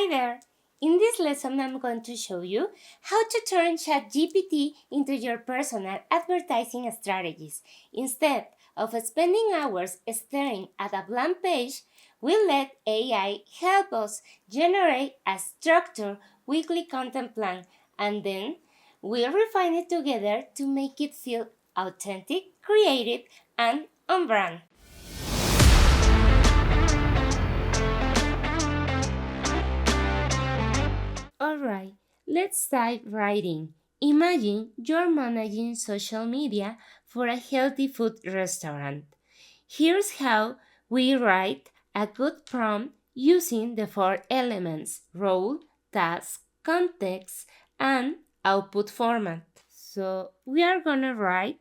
Hi there! In this lesson, I'm going to show you how to turn ChatGPT into your personal advertising strategies. Instead of spending hours staring at a blank page, we'll let AI help us generate a structured weekly content plan, and then we'll refine it together to make it feel authentic, creative, and on brand. Alright, let's dive right in. Imagine you're managing social media for a healthy food restaurant. Here's how we write a good prompt using the four elements: role, task, context, and output format. So we are gonna write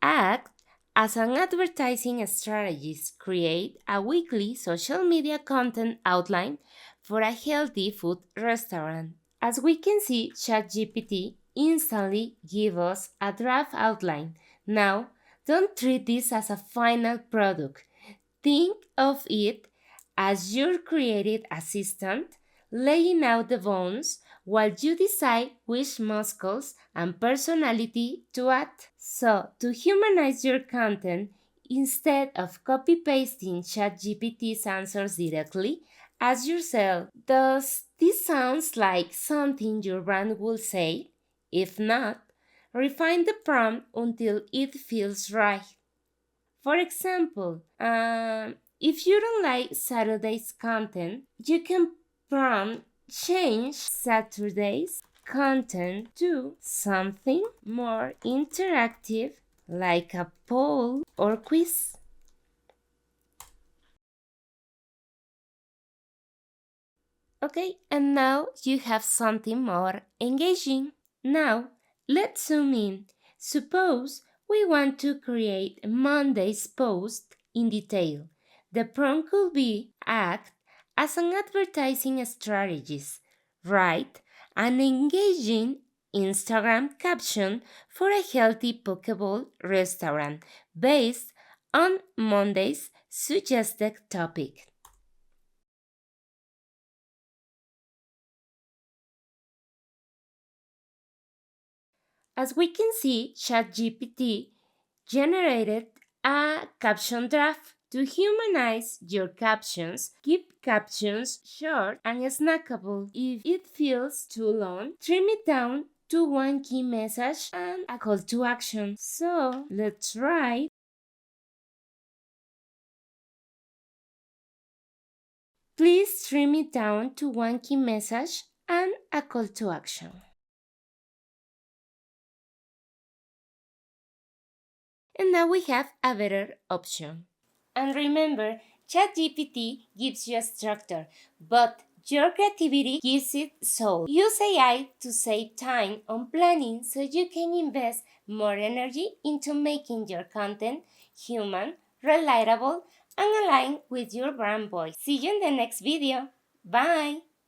act as an advertising strategist, create a weekly social media content outline for a healthy food restaurant. As we can see, ChatGPT instantly gives us a draft outline. Now, don't treat this as a final product. Think of it as your creative assistant laying out the bones while you decide which muscles and personality to add. So, to humanize your content, instead of copy pasting ChatGPT's answers directly, ask yourself, does this sound like something your brand will say? If not, refine the prompt until it feels right. For example, if you don't like Saturday's content, you can prompt change Saturday's content to something more interactive like a poll or quiz. Okay, and now you have something more engaging. Now, let's zoom in. Suppose we want to create Monday's post in detail. The prompt could be act as an advertising strategist. Write an engaging Instagram caption for a healthy pokebowl restaurant based on Monday's suggested topic. As we can see, ChatGPT generated a caption draft. To humanize your captions, keep captions short and snackable. If it feels too long, trim it down to one key message and a call to action. So let's write. Please trim it down to one key message and a call to action. And now we have a better option. And remember, ChatGPT gives you a structure, but your creativity gives it soul. Use AI to save time on planning so you can invest more energy into making your content human, relatable, and aligned with your brand voice. See you in the next video. Bye!